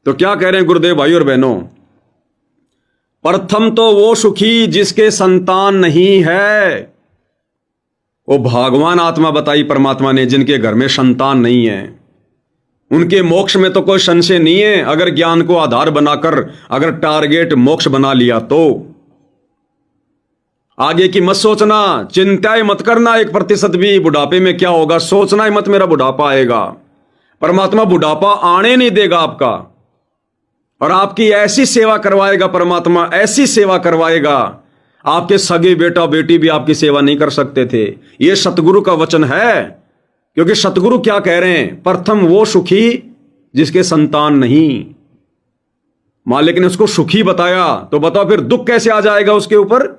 तो क्या कह रहे हैं गुरुदेव भाई और बहनों, प्रथम तो वो सुखी जिसके संतान नहीं है। वो भगवान आत्मा बताई परमात्मा ने, जिनके घर में संतान नहीं है, उनके मोक्ष में तो कोई संशय नहीं है। अगर ज्ञान को आधार बनाकर अगर टारगेट मोक्ष बना लिया तो आगे की मत सोचना, चिंता ही मत करना 1% भी बुढ़ापे में क्या होगा, सोचना ही मत मेरा बुढ़ापा आएगा। परमात्मा बुढ़ापा आने नहीं देगा आपका, और आपकी ऐसी सेवा करवाएगा परमात्मा, ऐसी सेवा करवाएगा, आपके सगे बेटा बेटी भी आपकी सेवा नहीं कर सकते थे। यह सतगुरु का वचन है। क्योंकि सतगुरु क्या कह रहे हैं, प्रथम वो सुखी जिसके संतान नहीं। मालिक ने उसको सुखी बताया, तो बताओ फिर दुख कैसे आ जाएगा उसके ऊपर?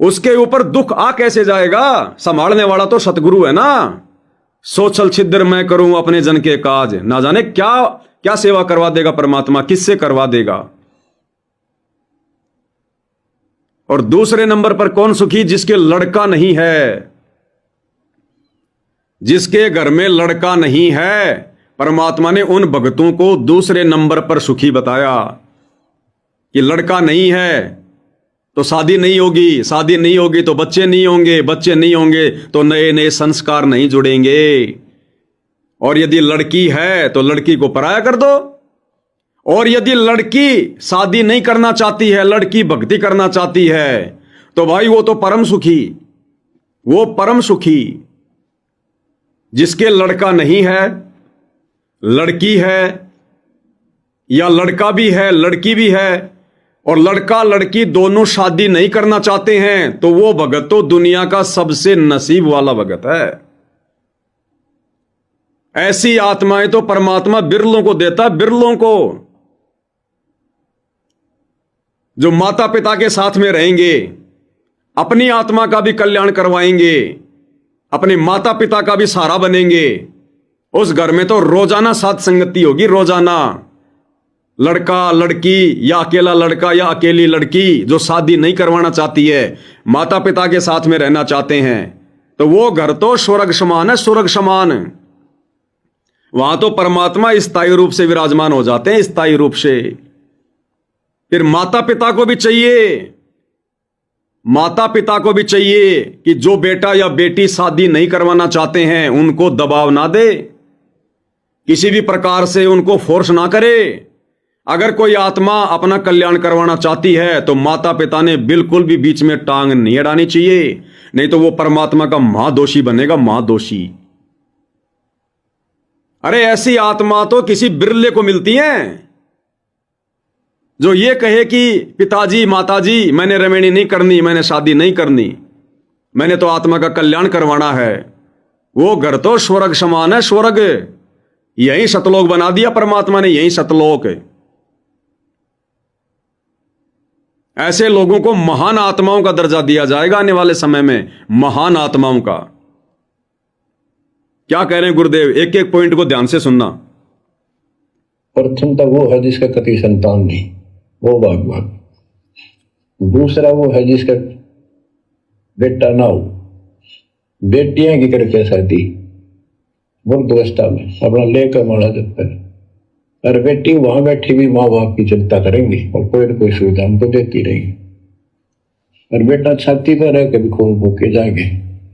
उसके ऊपर दुख आ कैसे जाएगा? संभालने वाला तो सतगुरु है ना। सोचल छिद्र मैं करूं अपने जन के काज, ना जाने क्या क्या सेवा करवा देगा परमात्मा, किससे करवा देगा। और दूसरे नंबर पर कौन सुखी? जिसके लड़का नहीं है, जिसके घर में लड़का नहीं है। परमात्मा ने उन भक्तों को दूसरे नंबर पर सुखी बताया कि लड़का नहीं है तो शादी नहीं होगी, शादी नहीं होगी तो बच्चे नहीं होंगे, बच्चे नहीं होंगे तो नए नए संस्कार नहीं जुड़ेंगे। और यदि लड़की है तो लड़की को पराया कर दो। और यदि लड़की शादी नहीं करना चाहती है, लड़की भक्ति करना चाहती है, तो भाई वो तो परम सुखी, वो परम सुखी। जिसके लड़का नहीं है, लड़की है, या लड़का भी है लड़की भी है, और लड़का लड़की दोनों शादी नहीं करना चाहते हैं, तो वो भगत तो दुनिया का सबसे नसीब वाला भगत है। ऐसी आत्माएं तो परमात्मा बिरलों को देता, बिरलों को, जो माता पिता के साथ में रहेंगे, अपनी आत्मा का भी कल्याण करवाएंगे, अपने माता पिता का भी सहारा बनेंगे। उस घर में तो रोजाना साथ संगति होगी, रोजाना। लड़का लड़की या अकेला लड़का या अकेली लड़की जो शादी नहीं करवाना चाहती है, माता पिता के साथ में रहना चाहते हैं, तो वो घर तो स्वर्ग समान है, स्वर्ग समान। वहां तो परमात्मा स्थायी रूप से विराजमान हो जाते हैं, स्थायी रूप से। फिर माता पिता को भी चाहिए, माता पिता को भी चाहिए कि जो बेटा या बेटी शादी नहीं करवाना चाहते हैं उनको दबाव ना दे, किसी भी प्रकार से उनको फोर्स ना करे। अगर कोई आत्मा अपना कल्याण करवाना चाहती है तो माता पिता ने बिल्कुल भी बीच में टांग नहीं अड़ानी चाहिए, नहीं तो वो परमात्मा का महादोषी बनेगा, महादोषी। अरे ऐसी आत्मा तो किसी बिरले को मिलती है जो ये कहे कि पिताजी माताजी मैंने रमणी नहीं करनी, मैंने शादी नहीं करनी, मैंने तो आत्मा का कल्याण करवाना है। वो घर तो स्वर्ग समान है, स्वर्ग। यही सतलोक बना दिया परमात्मा ने, यही सतलोक। ऐसे लोगों को महान आत्माओं का दर्जा दिया जाएगा आने वाले समय में, महान आत्माओं का। क्या कह रहे हैं गुरुदेव, एक एक पॉइंट को ध्यान से सुनना। प्रथम तो वो है जिसका कति संतान नहीं, वो भगवान। दूसरा वो है जिसका बेटा ना हो, बेटियां की करके शादी वृद्धावस्था में अपना लेकर मारा जाता है। और बेटी वहां बैठी भी माँ बाप की चिंता करेंगी और कोई न कोई सुविधा उनको देती रहेगी। और बेटा छाती पर रह के भी खून भूखे जाएंगे,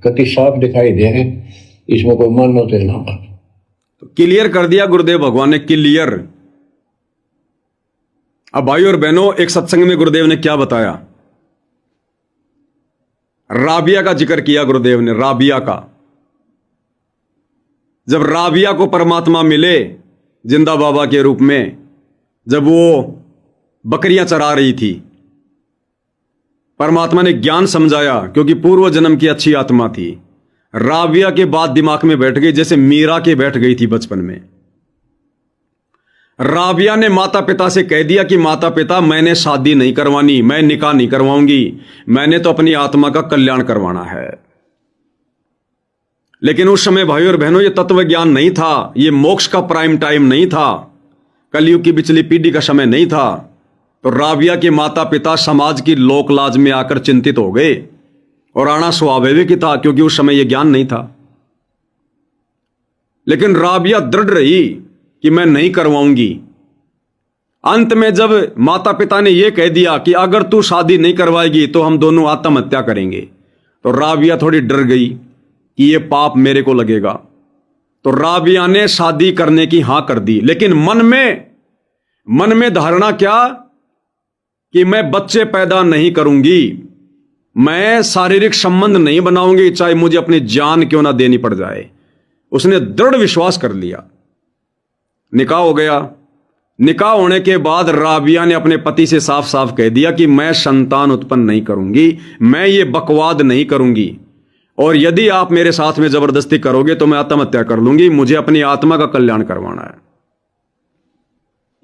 कति साफ दिखाई दे रहे, इसमें कोई मानो तो ना मान। तो क्लियर कर दिया गुरुदेव भगवान ने, क्लियर। अब भाई और बहनों, एक सत्संग में गुरुदेव ने क्या बताया, राबिया का जिक्र किया गुरुदेव ने, राबिया का। जब राबिया को परमात्मा मिले जिंदा बाबा के रूप में, जब वो बकरियां चरा रही थी, परमात्मा ने ज्ञान समझाया, क्योंकि पूर्व जन्म की अच्छी आत्मा थी। राबिया के बाद दिमाग में बैठ गई, जैसे मीरा के बैठ गई थी बचपन में। राबिया ने माता पिता से कह दिया कि माता पिता मैंने शादी नहीं करवानी, मैं निकाह नहीं करवाऊंगी, मैंने तो अपनी आत्मा का कल्याण करवाना है। लेकिन उस समय भाई और बहनों ये तत्व ज्ञान नहीं था, ये मोक्ष का प्राइम टाइम नहीं था, कलयुग की पिछली पीढ़ी का समय नहीं था। तो राबिया के माता पिता समाज की लोक लाज में आकर चिंतित हो गए, और आना स्वाभाविक ही था क्योंकि उस समय यह ज्ञान नहीं था। लेकिन राबिया दृढ़ रही कि मैं नहीं करवाऊंगी, अंत में जब माता पिता ने यह कह दिया कि अगर तू शादी नहीं करवाएगी तो हम दोनों आत्महत्या करेंगे, तो राबिया थोड़ी डर गई कि यह पाप मेरे को लगेगा। तो राबिया ने शादी करने की हां कर दी, लेकिन मन में धारणा क्या कि मैं बच्चे पैदा नहीं करूंगी, मैं शारीरिक संबंध नहीं बनाऊंगी, चाहे मुझे अपनी जान क्यों ना देनी पड़ जाए। उसने दृढ़ विश्वास कर लिया। निकाह हो गया। निकाह होने के बाद राबिया ने अपने पति से साफ साफ कह दिया कि मैं संतान उत्पन्न नहीं करूंगी, मैं ये बकवाद नहीं करूंगी, और यदि आप मेरे साथ में जबरदस्ती करोगे तो मैं आत्महत्या कर लूंगी, मुझे अपनी आत्मा का कल्याण करवाना है।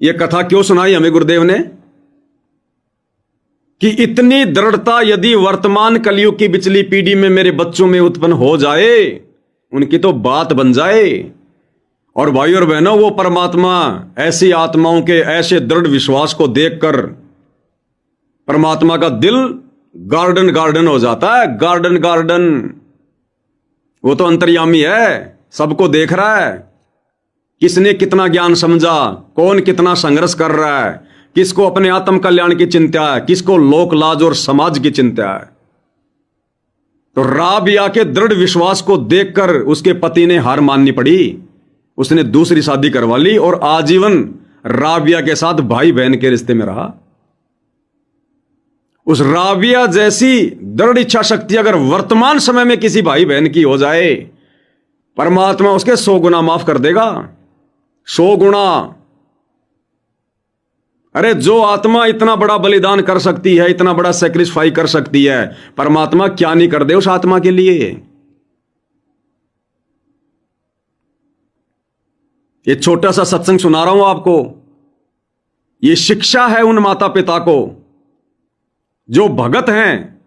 यह कथा क्यों सुनाई हमें गुरुदेव ने कि इतनी दृढ़ता यदि वर्तमान कलयुग की पिछली पीढ़ी में मेरे बच्चों में उत्पन्न हो जाए, उनकी तो बात बन जाए। और भाई और बहनों, वो परमात्मा ऐसी आत्माओं के ऐसे दृढ़ विश्वास को देखकर परमात्मा का दिल गार्डन गार्डन हो जाता है। गार्डन गार्डन, वो तो अंतर्यामी है, सबको देख रहा है। किसने कितना ज्ञान समझा, कौन कितना संघर्ष कर रहा है, किसको अपने आत्म कल्याण की चिंता है, किसको लोक लाज और समाज की चिंता है। तो राबिया के दृढ़ विश्वास को देखकर उसके पति ने हार माननी पड़ी। उसने दूसरी शादी करवा ली और आजीवन राबिया के साथ भाई बहन के रिश्ते में रहा। उस राबिया जैसी दृढ़ इच्छा शक्ति अगर वर्तमान समय में किसी भाई बहन की हो जाए, परमात्मा उसके 100 गुना माफ कर देगा। 100 गुना। अरे जो आत्मा इतना बड़ा बलिदान कर सकती है, इतना बड़ा सेक्रिफाई कर सकती है, परमात्मा क्या नहीं कर दे उस आत्मा के लिए। ये छोटा सा सत्संग सुना रहा हूं आपको। ये शिक्षा है उन माता पिता को जो भगत हैं,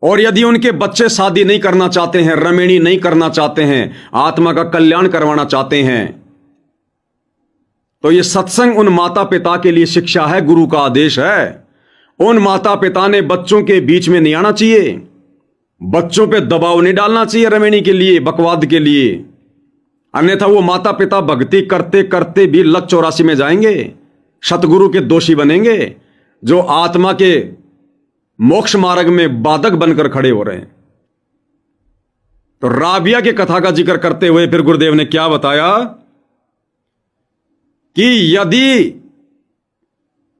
और यदि उनके बच्चे शादी नहीं करना चाहते हैं, रमेणी नहीं करना चाहते हैं, आत्मा का कल्याण करवाना चाहते हैं, तो ये सत्संग उन माता पिता के लिए शिक्षा है, गुरु का आदेश है। उन माता पिता ने बच्चों के बीच में नहीं आना चाहिए, बच्चों पे दबाव नहीं डालना चाहिए रमेणी के लिए, बकवाद के लिए। अन्यथा वो माता पिता भक्ति करते करते भी लक 84 में जाएंगे, सतगुरु के दोषी बनेंगे, जो आत्मा के मोक्ष मार्ग में बाधक बनकर खड़े हो रहे हैं। तो राबिया की कथा का जिक्र करते हुए फिर गुरुदेव ने क्या बताया कि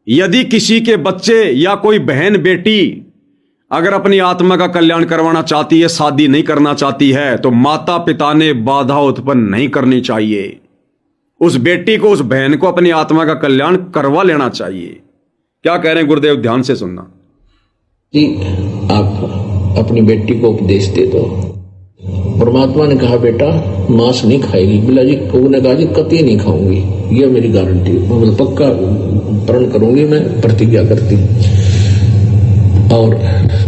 यदि किसी के बच्चे या कोई बहन बेटी अगर अपनी आत्मा का कल्याण करवाना चाहती है, शादी नहीं करना चाहती है, तो माता पिता ने बाधा उत्पन्न नहीं करनी चाहिए। उस बेटी को, उस बहन को अपनी आत्मा का कल्याण करवा लेना चाहिए। क्या कह रहे हैं गुरुदेव, ध्यान से सुनना जी। आप अपनी बेटी को उपदेश दे दो। परमात्मा ने कहा बेटा मांस नहीं खाएगी, बिला जी को ने कहा जी कतई नहीं खाऊंगी, यह मेरी गारंटी, मतलब पक्का प्रण करूंगी, मैं प्रतिज्ञा करती हूँ। और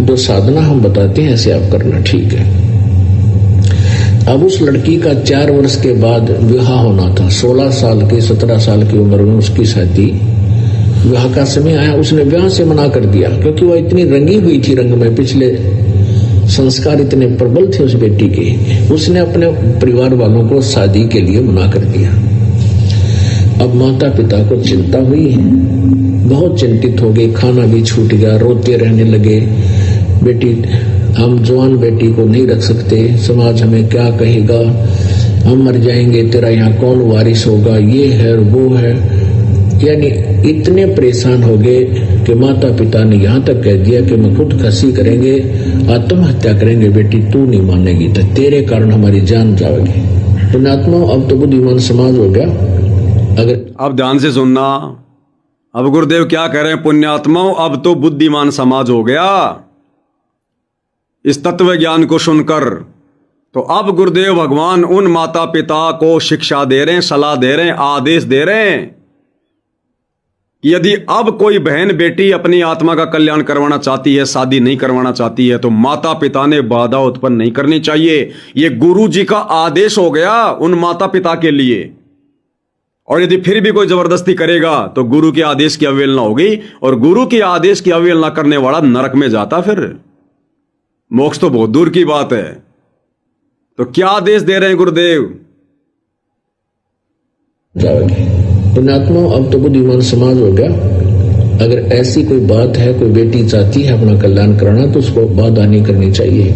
जो साधना हम बताते हैं ऐसे आप करना, ठीक है। अब उस लड़की का 4 वर्ष के बाद विवाह होना था। 16 साल के 17 साल की उम्र में उसकी शादी, विवाह का समय आया, उसने विवाह से मना कर दिया, क्योंकि वह इतनी रंगी हुई थी रंग में, पिछले संस्कार इतने प्रबल थे उस बेटी के। उसने अपने परिवार वालों को शादी के लिए मना कर दिया। अब माता पिता को चिंता हुई, बहुत चिंतित हो गए, खाना भी छूट गया, रोते रहने लगे। बेटी, हम जवान बेटी को नहीं रख सकते, समाज हमें क्या कहेगा, हम मर जाएंगे, तेरा यहाँ कौन वारिस होगा, ये है वो है। यानी इतने परेशान हो गए कि माता पिता ने यहाँ तक कह दिया कि मैं खुदकुशी करेंगे, आत्महत्या करेंगे, बेटी तू नहीं मानेगी तो तेरे कारण हमारी जान जाएगी। पुण्यात्मा, अब तो बुद्धिमान समाज हो गया। अगर अब ध्यान से सुनना, अब गुरुदेव क्या कह रहे हैं, पुण्यात्माओं अब तो बुद्धिमान समाज हो गया। इस तत्व ज्ञान को सुनकर तो अब गुरुदेव भगवान उन माता पिता को शिक्षा दे रहे हैं, सलाह दे रहे हैं, आदेश दे रहे हैं कि यदि अब कोई बहन बेटी अपनी आत्मा का कल्याण करवाना चाहती है, शादी नहीं करवाना चाहती है, तो माता पिता ने बाधा उत्पन्न नहीं करनी चाहिए। यह गुरु जी का आदेश हो गया उन माता पिता के लिए। और यदि फिर भी कोई जबरदस्ती करेगा तो गुरु के आदेश की अवहेलना होगी, और गुरु के आदेश की अवहेलना करने वाला नरक में जाता, फिर मोक्ष तो बहुत दूर की बात है। तो क्या आदेश दे रहे हैं गुरुदेव? पुण्यात्मा अब तो बुद्धिमान समाज हो गया। अगर ऐसी कोई बात है, कोई बेटी चाहती है अपना कल्याण कराना, तो उसको बाधा नहीं करनी चाहिए,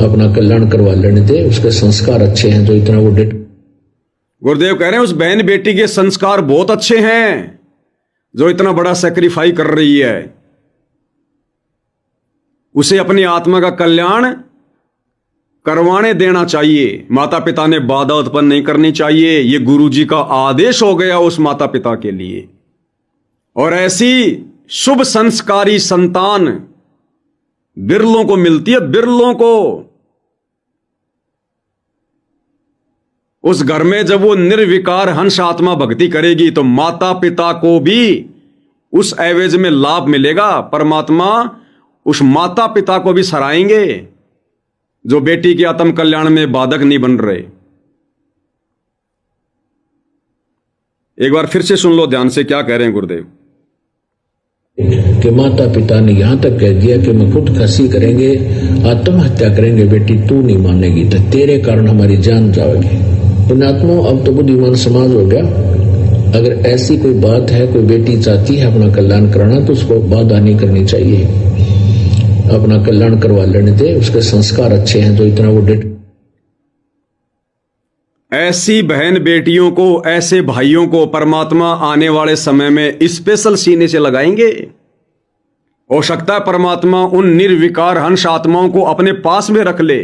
अपना कल्याण करवा लेने दे। उसके संस्कार अच्छे हैं जो इतना वो डेट। गुरुदेव कह रहे हैं उस बहन बेटी के संस्कार बहुत अच्छे हैं जो इतना बड़ा सेक्रीफाई कर रही है। उसे अपनी आत्मा का कल्याण करवाने देना चाहिए। माता पिता ने बाधा उत्पन्न नहीं करनी चाहिए। यह गुरु जी का आदेश हो गया उस माता पिता के लिए। और ऐसी शुभ संस्कारी संतान बिरलों को मिलती है, बिरलों को। उस घर में जब वो निर्विकार हंस आत्मा भक्ति करेगी तो माता पिता को भी उस एवज में लाभ मिलेगा। परमात्मा उस माता पिता को भी सराहेंगे जो बेटी के आत्म कल्याण में बाधक नहीं बन रहे। एक बार फिर से सुन लो ध्यान से क्या कह रहे हैं गुरुदेव। कि माता पिता ने यहां तक कह दिया कि मैं खुद खसी करेंगे, आत्महत्या करेंगे, बेटी तू नहीं मानेगी तो तेरे कारण हमारी जान जाएगी। पुण्यात्मा अब तो बुद्धिमान समाज हो गया। अगर ऐसी कोई बात है, कोई बेटी चाहती है अपना कल्याण कराना, तो उसको बाधा नहीं करनी चाहिए, अपना कल्याण करवा लेने दे। उसके संस्कार अच्छे हैं जो इतना वो डेट। ऐसी बहन बेटियों को, ऐसे भाइयों को परमात्मा आने वाले समय में स्पेशल सीने से लगाएंगे। हो सकता है परमात्मा उन निर्विकार हंस आत्माओं को अपने पास में रख ले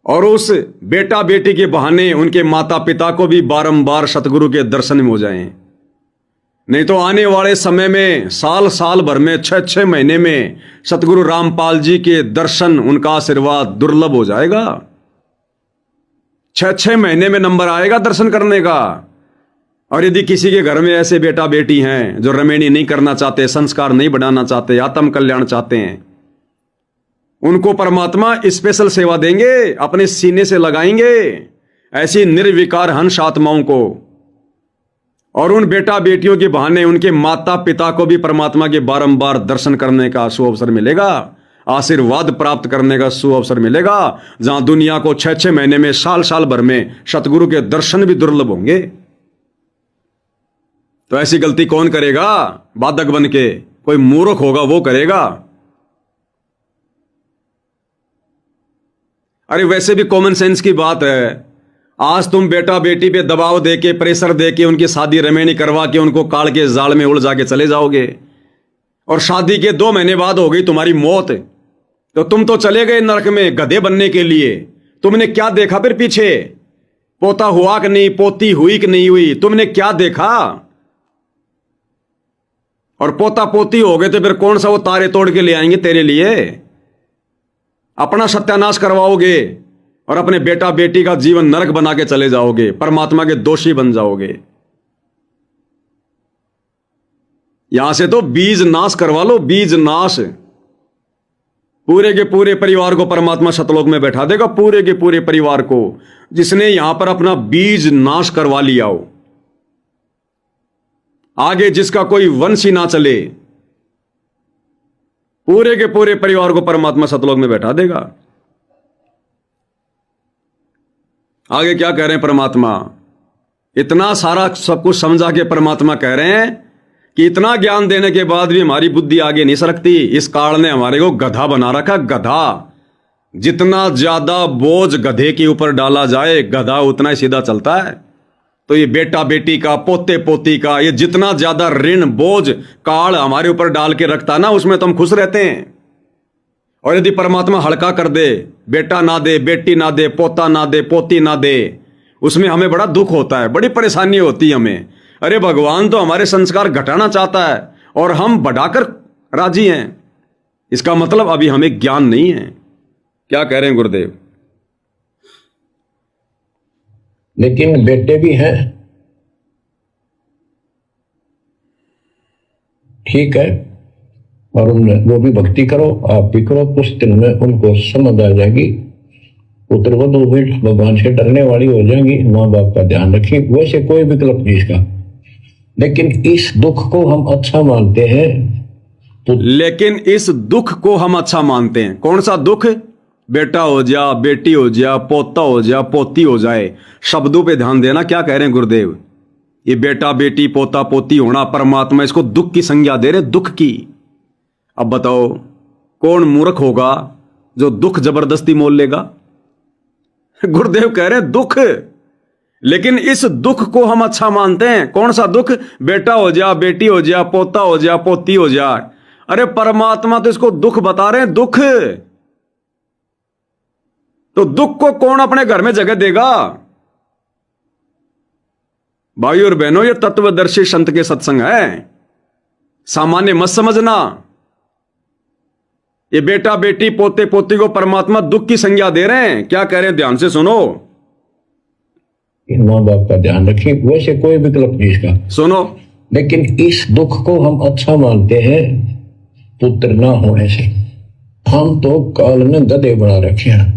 और उस बेटा बेटी के बहाने उनके माता पिता को भी बारंबार सतगुरु के दर्शन में हो जाएं। नहीं तो आने वाले समय में साल साल भर में 6-6 महीने में सतगुरु रामपाल जी के दर्शन, उनका आशीर्वाद दुर्लभ हो जाएगा। 6-6 महीने में नंबर आएगा दर्शन करने का। और यदि किसी के घर में ऐसे बेटा बेटी हैं जो रमेणी नहीं करना चाहते, संस्कार नहीं बढ़ाना चाहते, आत्म कल्याण चाहते हैं, उनको परमात्मा स्पेशल सेवा देंगे, अपने सीने से लगाएंगे ऐसी निर्विकार हंस आत्माओं को। और उन बेटा बेटियों के बहाने उनके माता पिता को भी परमात्मा के बारंबार दर्शन करने का सुअवसर मिलेगा, आशीर्वाद प्राप्त करने का सुअवसर मिलेगा। जहां दुनिया को 6-6 महीने में, साल साल भर में सतगुरु के दर्शन भी दुर्लभ होंगे। तो ऐसी गलती कौन करेगा? बाधक बन के कोई मूर्ख होगा वो करेगा। अरे वैसे भी कॉमन सेंस की बात है। आज तुम बेटा बेटी पे दबाव देके, प्रेशर देके उनकी शादी रमेणी करवा के उनको काल के जाल में उलझा के चले जाओगे और शादी के 2 महीने बाद हो गई तुम्हारी मौत, तो तुम तो चले गए नरक में गधे बनने के लिए। तुमने क्या देखा फिर पीछे? पोता हुआ कि नहीं, पोती हुई कि नहीं हुई, तुमने क्या देखा? और पोता पोती हो गए तो फिर कौन सा वो तारे तोड़ के ले आएंगे तेरे लिए? अपना सत्यानाश करवाओगे और अपने बेटा बेटी का जीवन नरक बना के चले जाओगे, परमात्मा के दोषी बन जाओगे। यहां से तो बीज नाश करवा लो, बीज नाश। पूरे के पूरे परिवार को परमात्मा सतलोक में बैठा देगा, पूरे के पूरे परिवार को, जिसने यहां पर अपना बीज नाश करवा लिया हो। आगे जिसका कोई वंश ही ना चले, पूरे के पूरे परिवार को परमात्मा सतलोक में बैठा देगा। आगे क्या कह रहे हैं परमात्मा? इतना सारा सब कुछ समझा के परमात्मा कह रहे हैं कि इतना ज्ञान देने के बाद भी हमारी बुद्धि आगे नहीं सरकती। इस काल ने हमारे को गधा बना रखा, गधा। जितना ज्यादा बोझ गधे के ऊपर डाला जाए, गधा उतना ही सीधा चलता है। तो ये बेटा बेटी का, पोते पोती का, ये जितना ज्यादा ऋण बोझ काल हमारे ऊपर डाल के रखता ना, उसमें तो हम खुश रहते हैं। और यदि परमात्मा हल्का कर दे, बेटा ना दे, बेटी ना दे, पोता ना दे, पोती ना दे, उसमें हमें बड़ा दुख होता है, बड़ी परेशानी होती है हमें। अरे भगवान तो हमारे संस्कार घटाना चाहता है और हम बढ़ाकर राजी हैं। इसका मतलब अभी हमें ज्ञान नहीं है। क्या कह रहे हैं गुरुदेव? लेकिन बेटे भी हैं, ठीक है, और वो भी भक्ति करो, आप भी करो। कुछ दिन में उनको समझ आ जाएगी, पुत्र वो 2 मिनट भगवान से डरने वाली हो जाएंगी, माँ बाप का ध्यान रखिए। वैसे कोई विकल्प नहीं इसका, लेकिन इस दुख को हम अच्छा मानते हैं। तो लेकिन इस दुख को हम अच्छा मानते हैं। कौन सा दुख? बेटा हो जा, बेटी हो जा, पोता हो जा, पोती हो जाए। शब्दों पे ध्यान देना, क्या कह रहे हैं गुरुदेव? ये बेटा बेटी पोता पोती होना परमात्मा इसको दुख की संज्ञा दे रहे, दुख की। अब बताओ कौन मूर्ख होगा जो दुख जबरदस्ती मोल लेगा? गुरुदेव कह रहे दुख, लेकिन इस दुख को हम अच्छा मानते हैं। कौन सा दुख? बेटा हो जा, बेटी हो जा, पोता हो जा, पोती हो जा। अरे परमात्मा तो इसको दुख बता रहे हैं, दुख। तो दुख को कौन अपने घर में जगह देगा? भाई और बहनों, ये तत्वदर्शी संत के सत्संग है, सामान्य मत समझना। ये बेटा बेटी पोते पोती को परमात्मा दुख की संज्ञा दे रहे हैं। क्या कह रहे हैं, ध्यान से सुनो। माँ बाप का ध्यान रखिए, वैसे कोई विकल्प नहीं इसका, सुनो। लेकिन इस दुख को हम अच्छा मानते हैं पुत्र ना होने से। हम तो काल में गधे बना रखे हैं।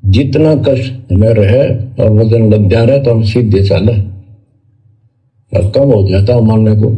जितना कष्ट में रहे और वजन लग जा रहा है तो हम सीधे चले, कम हो जाता मानने को।